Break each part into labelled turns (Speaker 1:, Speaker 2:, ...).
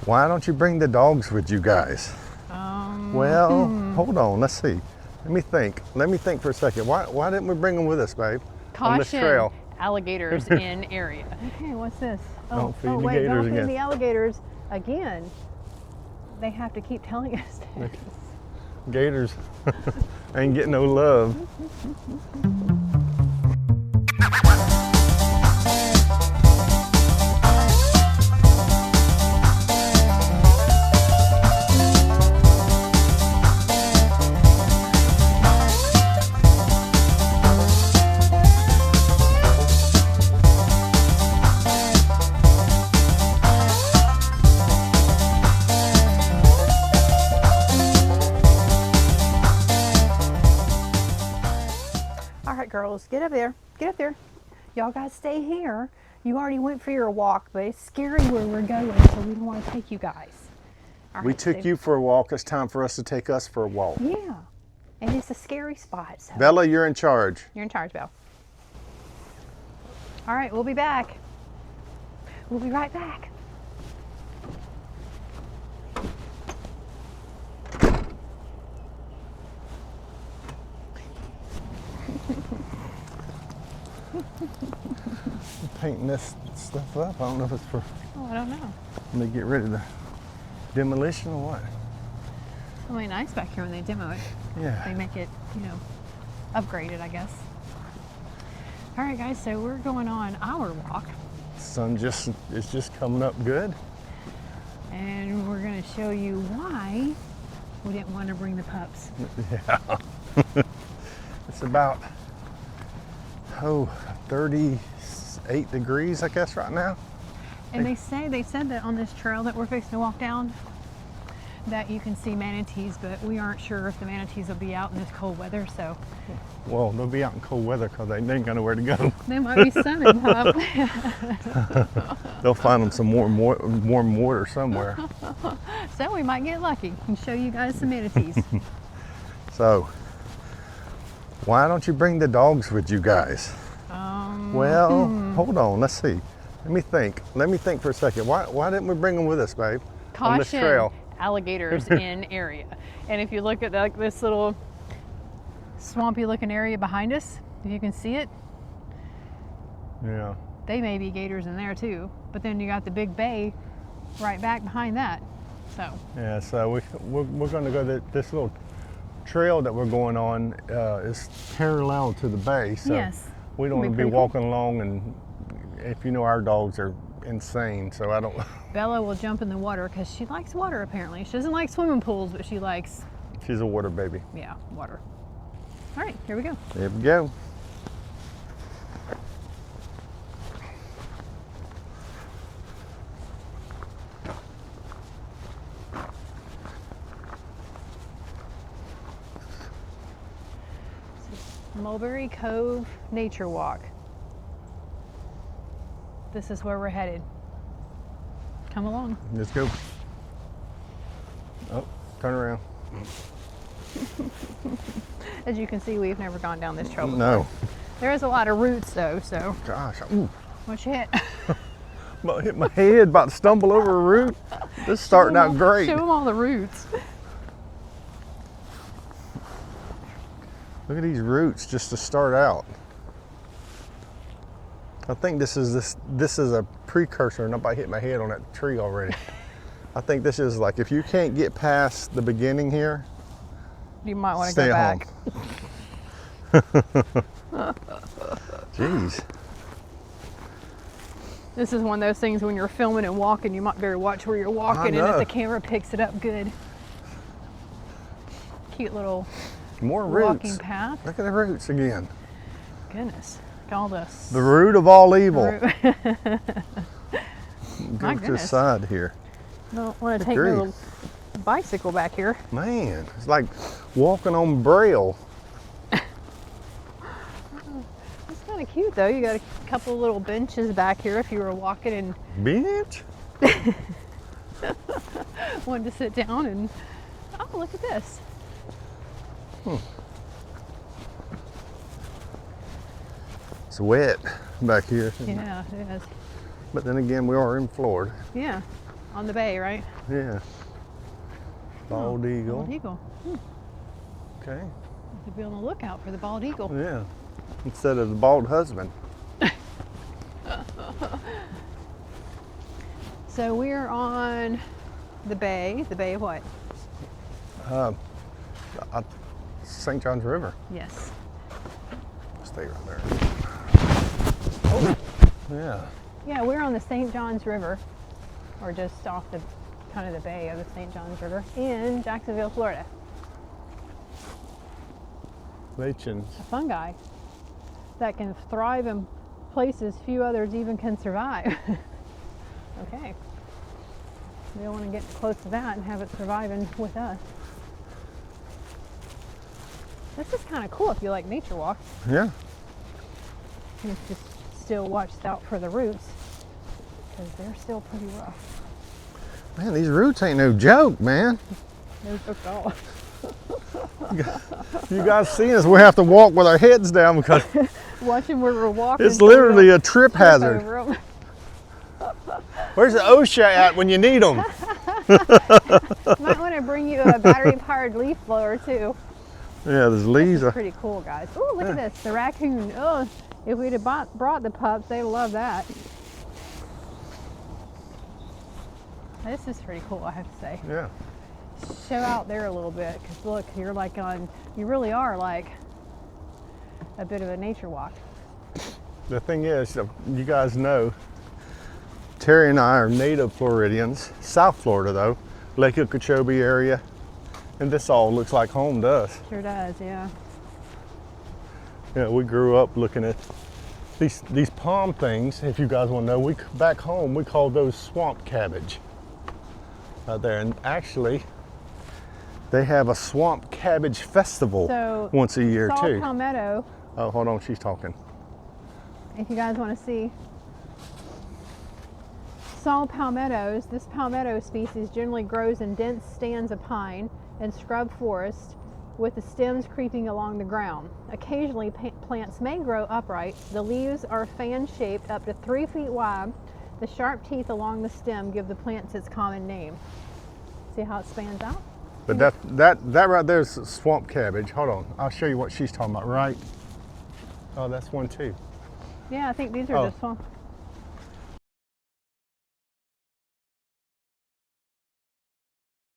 Speaker 1: Why don't you bring the dogs with you guys? Well, hold on, let's see. Let me think for a second. Why didn't we bring them with us, babe? On this
Speaker 2: Caution,
Speaker 1: trail.
Speaker 2: alligators in area. Okay, what's this?
Speaker 1: Don't feed the
Speaker 2: wait,
Speaker 1: gators
Speaker 2: don't feed
Speaker 1: again.
Speaker 2: the alligators again. They have to keep telling us that.
Speaker 1: Gators ain't getting no love.
Speaker 2: All right, girls, get up there. Get up there. Y'all guys stay here. You already went for your walk, but it's scary where we're going, so we don't want to take you guys. All
Speaker 1: We
Speaker 2: right,
Speaker 1: took
Speaker 2: so-
Speaker 1: you for a walk. It's time for us to take us for a walk.
Speaker 2: Yeah, and it's a scary spot. So
Speaker 1: Bella, you're in charge.
Speaker 2: you're in charge, Belle. All right, we'll be back. We'll be right back.
Speaker 1: Painting this stuff up. I don't know if it's for
Speaker 2: Oh, I don't know.
Speaker 1: when they get rid of the demolition or what.
Speaker 2: It'll be nice back here when they demo it. They
Speaker 1: Yeah.
Speaker 2: make it, upgraded, I guess. All right, guys, so we're going on our walk,
Speaker 1: Sun is just coming up good.
Speaker 2: and we're going to show you why we didn't want to bring the pups.
Speaker 1: Yeah. It's about 38 degrees, I guess, right now.
Speaker 2: And they said that on this trail that we're fixing to walk down, that you can see manatees, but we aren't sure if the manatees will be out in this cold weather, so
Speaker 1: Well, they'll be out in cold weather because they ain't got nowhere to go.
Speaker 2: they might be sunning, Pop.
Speaker 1: They'll find them some warm water somewhere.
Speaker 2: So we might get lucky and show you guys some manatees.
Speaker 1: So, why don't you bring the dogs with you guys? Well, hold on, let's see. Let me think for a second. Why didn't we bring them with us, babe? On this
Speaker 2: Caution,
Speaker 1: trail.
Speaker 2: alligators in area. And if you look at this little swampy looking area behind us, if you can see it,
Speaker 1: Yeah.
Speaker 2: they may be gators in there too. But then you got the big bay right back behind that. So
Speaker 1: Yeah, so we're going to go this little trail that we're going on is parallel to the bay. So
Speaker 2: yes,
Speaker 1: we don't
Speaker 2: It'll be
Speaker 1: want to be
Speaker 2: pretty cool.
Speaker 1: walking along, and if you know, our dogs are insane, so I don't.
Speaker 2: Bella will jump in the water because she likes water apparently. She doesn't like swimming pools, but she likes,
Speaker 1: She's a water baby.
Speaker 2: yeah, water. All right, here we go.
Speaker 1: There we go.
Speaker 2: Mulberry Cove Nature Walk. This is where we're headed. Come along.
Speaker 1: Let's go. Oh, turn around.
Speaker 2: As you can see, we've never gone down this trail before.
Speaker 1: No.
Speaker 2: There is a lot of roots though, so
Speaker 1: Gosh. Ooh.
Speaker 2: what you hit?
Speaker 1: About to hit my head, about to stumble over a root. This is starting out great.
Speaker 2: Show them all the roots.
Speaker 1: Look at these roots just to start out. I think this is a precursor, and I hit my head on that tree already. I think this is like, if you can't get past the beginning here,
Speaker 2: You might want to
Speaker 1: stay
Speaker 2: go
Speaker 1: at
Speaker 2: back.
Speaker 1: home. Jeez.
Speaker 2: This is one of those things when you're filming and walking, you might better watch where you're walking, and
Speaker 1: know.
Speaker 2: if the camera picks it up good. Cute little
Speaker 1: More
Speaker 2: walking
Speaker 1: roots.
Speaker 2: path.
Speaker 1: Look at the roots again.
Speaker 2: Goodness, look at all this.
Speaker 1: The root of all evil.
Speaker 2: My
Speaker 1: Go to the
Speaker 2: goodness.
Speaker 1: side here.
Speaker 2: Don't want to take
Speaker 1: grief.
Speaker 2: my little bicycle back here.
Speaker 1: Man, it's like walking on braille.
Speaker 2: It's kind of cute though. You got a couple little benches back here if you were walking and
Speaker 1: Bitch.
Speaker 2: wanted to sit down and, oh, look at this.
Speaker 1: It's wet back here.
Speaker 2: Yeah, it is.
Speaker 1: But then again, we are in Florida.
Speaker 2: Yeah. on the bay, right?
Speaker 1: Yeah. Bald eagle.
Speaker 2: Bald eagle.
Speaker 1: Okay.
Speaker 2: You could be on the lookout for the bald eagle.
Speaker 1: Yeah. Instead of the bald husband.
Speaker 2: So we're on the bay. The bay of what?
Speaker 1: St. John's River.
Speaker 2: Yes.
Speaker 1: Stay right there. Oh. Yeah.
Speaker 2: Yeah, we're on the St. John's River, or just off the kind of the bay of the St. John's River in Jacksonville, Florida.
Speaker 1: Lichens.
Speaker 2: A fungi that can thrive in places few others even can survive. Okay. We don't want to get close to that and have it surviving with us. This is kind of cool if you like nature walks.
Speaker 1: Yeah.
Speaker 2: You just still watch out for the roots because they're still pretty rough.
Speaker 1: Man, these roots ain't no joke, man.
Speaker 2: No joke at all.
Speaker 1: You guys see us, we have to walk with our heads down because
Speaker 2: Watching where we're walking.
Speaker 1: it's literally a trip hazard.
Speaker 2: over 'em.
Speaker 1: Where's the OSHA at when you need them?
Speaker 2: Might want to bring you a battery-powered leaf blower too.
Speaker 1: Yeah, there's leaves.
Speaker 2: Pretty cool, guys. Oh, look at this, the raccoon. Oh, if we'd have brought the pups, they'd love that. This is pretty cool, I have to say.
Speaker 1: Yeah.
Speaker 2: Show out there a little bit, because look, you're like you really are like a bit of a nature walk.
Speaker 1: The thing is, you guys know, Terry and I are native Floridians, South Florida though, Lake Okeechobee area, and this all looks like home to us.
Speaker 2: Sure does, yeah.
Speaker 1: Yeah, we grew up looking at these palm things. If you guys want to know, back home we call those swamp cabbage out there, and actually they have a swamp cabbage festival once a year too.
Speaker 2: Palmetto.
Speaker 1: Oh, hold on, she's talking.
Speaker 2: If you guys want to see saw palmettos, this palmetto species generally grows in dense stands of pine and scrub forest with the stems creeping along the ground. Occasionally plants may grow upright. The leaves are fan-shaped up to 3 feet wide. The sharp teeth along the stem give the plants its common name. See how it spans out?
Speaker 1: But that right there is swamp cabbage. Hold on, I'll show you what she's talking about, right? Oh, that's one too.
Speaker 2: Yeah, I think these are the swamp.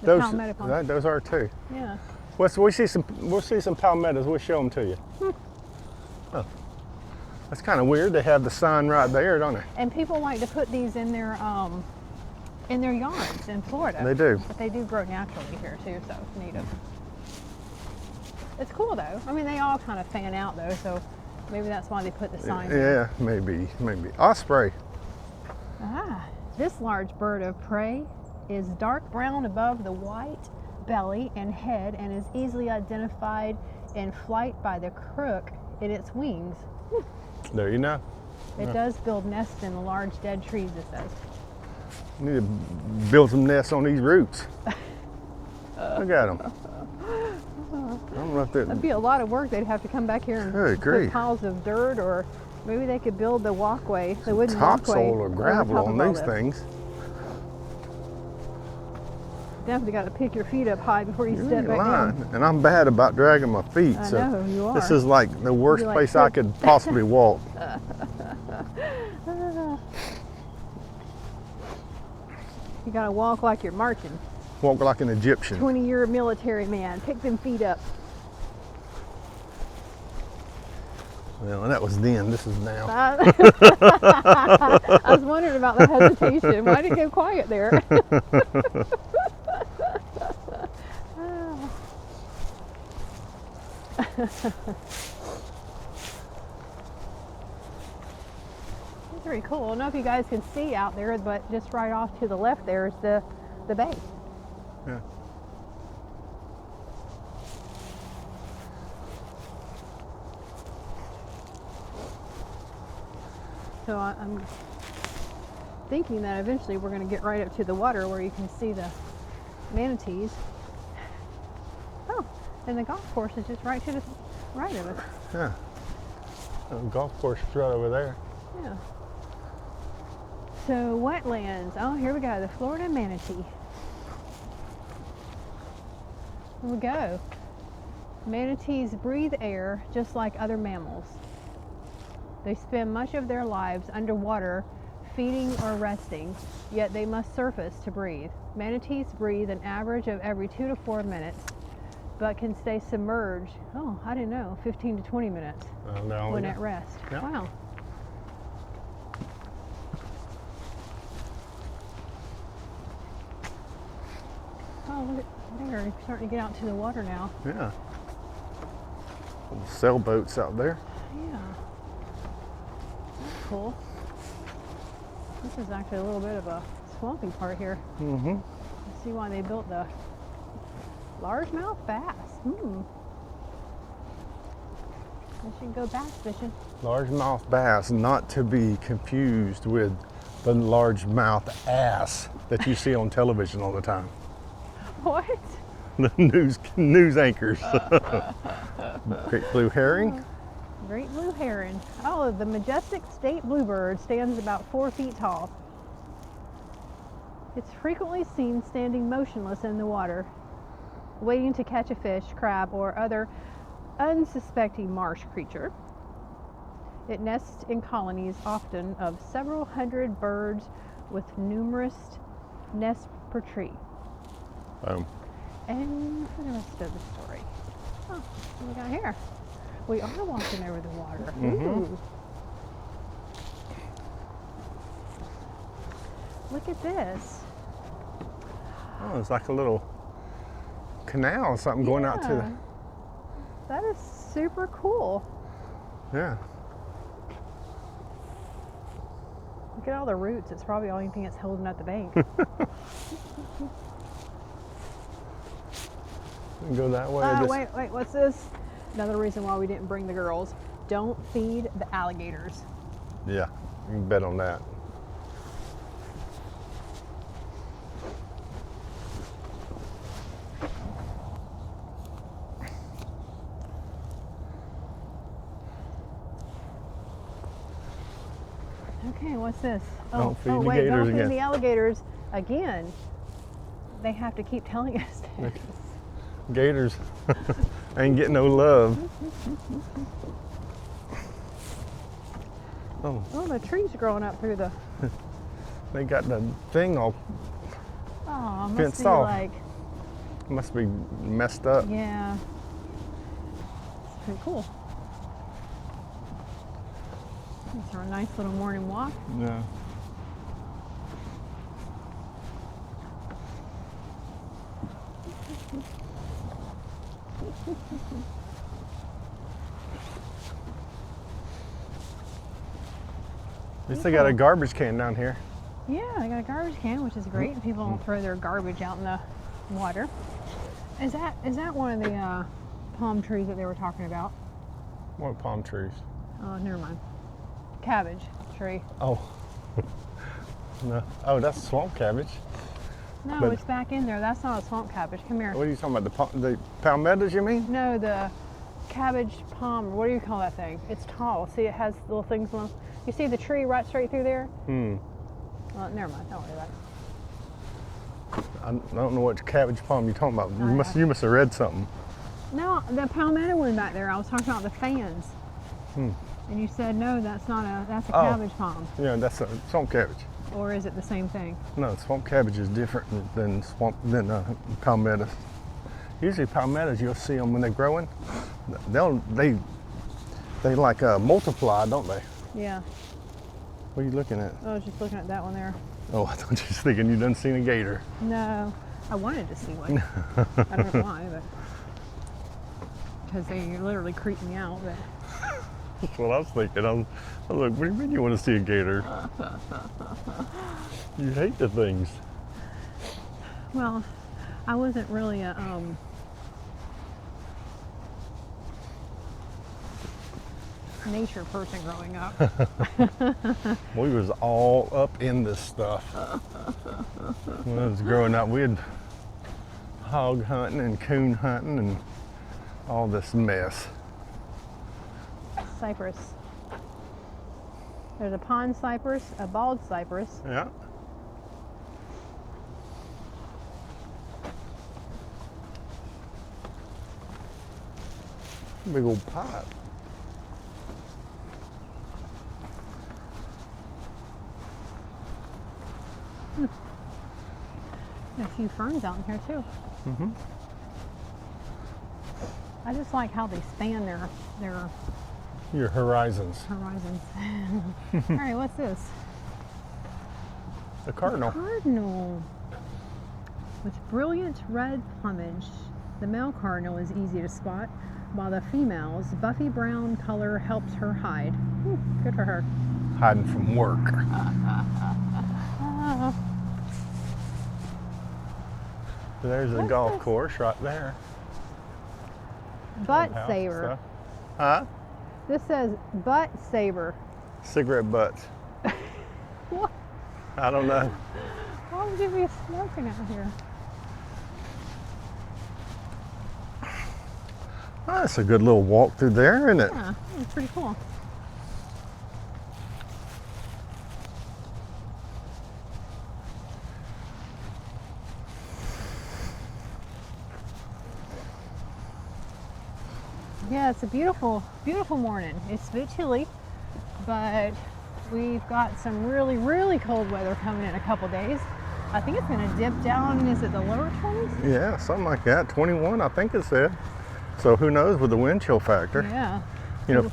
Speaker 1: Those are too.
Speaker 2: Yeah.
Speaker 1: We'll see some palmettos. We'll show them to you. Oh, that's kind of weird. They have the sign right there, don't they?
Speaker 2: And people like to put these in their yards in Florida.
Speaker 1: They do.
Speaker 2: But they do grow naturally here too, so it's native. It's cool though. I mean, they all kind of fan out though, so maybe that's why they put the sign there.
Speaker 1: Yeah, maybe. Osprey.
Speaker 2: Ah, this large bird of prey is dark brown above the white belly and head and is easily identified in flight by the crook in its wings.
Speaker 1: There you know.
Speaker 2: It does build nests in the large dead trees, it says.
Speaker 1: You need to build some nests on these roots. Look at them. I don't know if
Speaker 2: That'd be a lot of work. They'd have to come back here and put piles of dirt, or maybe they could build the walkway, the wooden
Speaker 1: topsoil
Speaker 2: walkway.
Speaker 1: or gravel on these things.
Speaker 2: Definitely got to pick your feet up high before you step back down.
Speaker 1: And I'm bad about dragging my feet,
Speaker 2: I
Speaker 1: so
Speaker 2: know, you are.
Speaker 1: this is like the worst place I could possibly walk.
Speaker 2: You got to walk like you're marching.
Speaker 1: Walk like an Egyptian.
Speaker 2: 20-year military man. Pick them feet up.
Speaker 1: Well, that was then. This is now.
Speaker 2: I was wondering about the hesitation. Why did it go quiet there? Very cool. I don't know if you guys can see out there, but just right off to the left there is the bay.
Speaker 1: Yeah.
Speaker 2: So I'm thinking that eventually we're going to get right up to the water where you can see the manatees. Oh, and the golf course is just right to the right of us.
Speaker 1: Yeah. The golf course is right over there.
Speaker 2: Yeah. So wetlands. Oh, here we go. The Florida manatee. Here we go. Manatees breathe air just like other mammals. They spend much of their lives underwater, feeding or resting, yet they must surface to breathe. Manatees breathe an average of every 2 to 4 minutes, but can stay submerged, oh, I didn't know, 15 to 20 minutes when at rest.
Speaker 1: Yeah.
Speaker 2: Wow. Oh, look at there. You're starting to get out to the water now.
Speaker 1: Yeah. Little sailboats out there.
Speaker 2: Yeah. That's cool. This is actually a little bit of a swampy part here.
Speaker 1: Mm-hmm.
Speaker 2: I see why they built the largemouth bass. I should go bass fishing.
Speaker 1: Largemouth bass, not to be confused with the largemouth ass that you see on television all the time.
Speaker 2: What?
Speaker 1: The news anchors. Great blue herring.
Speaker 2: Great blue heron. Oh, the majestic state bluebird stands about 4 feet tall. It's frequently seen standing motionless in the water, waiting to catch a fish, crab, or other unsuspecting marsh creature. It nests in colonies, often of several hundred birds, with numerous nests per tree.
Speaker 1: Boom.
Speaker 2: And for the rest of the story. Oh, what we got here? We are walking over the water. Ooh. Look at this.
Speaker 1: Oh, it's like a little canal or something going out to the...
Speaker 2: That is super cool.
Speaker 1: Yeah.
Speaker 2: Look at all the roots. It's probably the only thing that's holding up the bank.
Speaker 1: Go that way.
Speaker 2: Wait, what's this? Another reason why we didn't bring the girls. Don't feed the alligators.
Speaker 1: Yeah, you can bet on that.
Speaker 2: Okay, what's this?
Speaker 1: Don't feed the
Speaker 2: wait,
Speaker 1: gators
Speaker 2: don't feed
Speaker 1: again.
Speaker 2: the alligators again. They have to keep telling us that.
Speaker 1: Gators ain't getting no love.
Speaker 2: Oh, the trees growing up through the...
Speaker 1: They got the thing all
Speaker 2: Oh, must
Speaker 1: fenced
Speaker 2: be
Speaker 1: off.
Speaker 2: like...
Speaker 1: Must be messed up.
Speaker 2: Yeah. It's pretty cool. It's our nice little morning walk.
Speaker 1: Yeah. At least they got a garbage can down here.
Speaker 2: Yeah, they got a garbage can, which is great. And people don't throw their garbage out in the water. Is that one of the palm trees that they were talking about?
Speaker 1: What palm trees?
Speaker 2: Oh, never mind. Cabbage tree.
Speaker 1: Oh. No. Oh, that's swamp cabbage.
Speaker 2: No,
Speaker 1: But-
Speaker 2: it's back in there. That's not a swamp cabbage. Come here.
Speaker 1: What are you talking about? The palmettos, you mean?
Speaker 2: No, the cabbage palm. What do you call that thing? It's tall. See, it has little things on. You see the tree right straight through there? Well, never mind. Don't worry about it.
Speaker 1: I don't know what cabbage palm you're talking about. You must have read something.
Speaker 2: No, the palmetto one back there. I was talking about the fans. And you said no, that's not a. That's a cabbage palm.
Speaker 1: Yeah, that's a swamp cabbage.
Speaker 2: Or is it the same thing?
Speaker 1: No, swamp cabbage is different than palmettos. Usually palmettos, you'll see them when they're growing. They like multiply, don't they?
Speaker 2: Yeah.
Speaker 1: What are you looking at?
Speaker 2: I was just looking at that one there.
Speaker 1: Oh, I thought you was thinking you done seen a gator.
Speaker 2: No, I wanted to see one. I don't know why, but because they literally creep me out. But
Speaker 1: That's what I was thinking. I was like, what do you mean you want to see a gator? You hate the things.
Speaker 2: well, I wasn't really a nature person growing up.
Speaker 1: We was all up in this stuff. When I was growing up, we had hog hunting and coon hunting and all this mess.
Speaker 2: Cypress. There's a pond cypress, a bald cypress.
Speaker 1: Yeah. Big old pipe.
Speaker 2: There's a few ferns out in here too.
Speaker 1: Mm-hmm.
Speaker 2: I just like how they span their
Speaker 1: Your horizons.
Speaker 2: horizons. All right, what's this?
Speaker 1: The cardinal.
Speaker 2: Cardinal. With brilliant red plumage, the male cardinal is easy to spot, while the female's buffy brown color helps her hide. Good for her.
Speaker 1: Hiding from work. There's a
Speaker 2: What's
Speaker 1: golf
Speaker 2: this?
Speaker 1: course right there.
Speaker 2: Butt
Speaker 1: House
Speaker 2: saver.
Speaker 1: stuff. Huh?
Speaker 2: This says butt saver.
Speaker 1: Cigarette butts.
Speaker 2: What?
Speaker 1: I don't know.
Speaker 2: Why would you be smoking out here?
Speaker 1: Oh, that's a good little walk through there, isn't it?
Speaker 2: Yeah, it's pretty cool. Yeah, it's a beautiful, beautiful morning. It's a bit chilly, but we've got some really, really cold weather coming in a couple days. I think it's going to dip down, is it the lower 20s?
Speaker 1: Yeah, something like that. 21, I think it said. So who knows with the wind chill factor?
Speaker 2: Yeah.
Speaker 1: You know,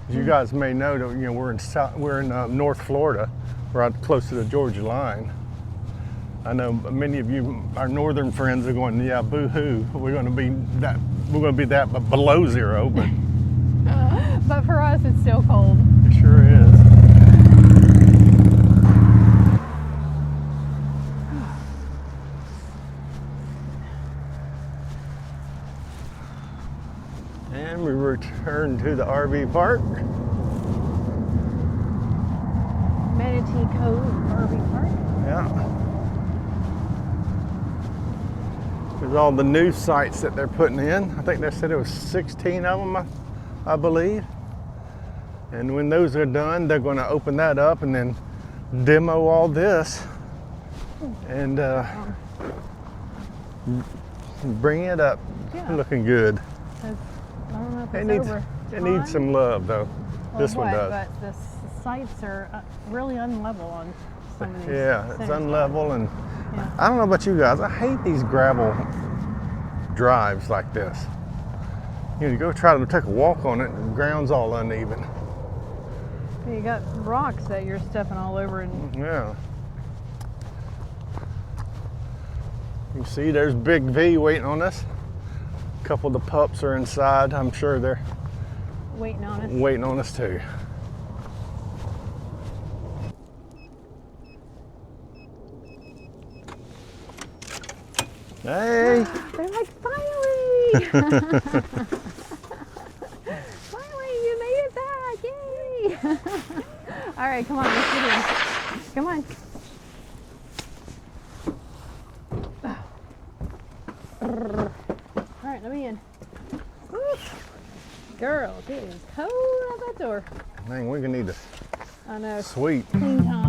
Speaker 1: as you guys may know, that, you know, we're in North Florida, right close to the Georgia line. I know many of you, our northern friends, are going, yeah, boo-hoo. We're going to be that, but below zero. But
Speaker 2: But for us, it's still cold.
Speaker 1: it sure is. And we return to the RV park.
Speaker 2: Manatee Cove RV Park.
Speaker 1: Yeah. There's all the new sites that they're putting in. I think they said there was 16 of them, I believe. And when those are done, they're going to open that up and then demo all this and bring it up.
Speaker 2: Yeah.
Speaker 1: Looking good.
Speaker 2: I don't know if
Speaker 1: It
Speaker 2: it's
Speaker 1: needs,
Speaker 2: over
Speaker 1: it needs some love though.
Speaker 2: Well,
Speaker 1: This one
Speaker 2: what?
Speaker 1: does.
Speaker 2: But the sites are really unlevel on some of these.
Speaker 1: Yeah, it's
Speaker 2: center
Speaker 1: unlevel, and
Speaker 2: Yeah.
Speaker 1: I don't know about you guys. I hate these gravel drives like this. You know, you go try to take a walk on it, and the ground's all uneven.
Speaker 2: spots. You got rocks that you're stepping all over, and
Speaker 1: Yeah. You see, there's Big V waiting on us. A couple of the pups are inside. I'm sure they're
Speaker 2: waiting on us.
Speaker 1: waiting on us too. Hey!
Speaker 2: They're like, finally! Finally, you made it back! Yay! All right, come on, let's get in. Come on. All right, let me in. Woo. Girl, it is cold out that door.
Speaker 1: Dang, we're gonna need a
Speaker 2: I know.
Speaker 1: sweet.
Speaker 2: Clean time.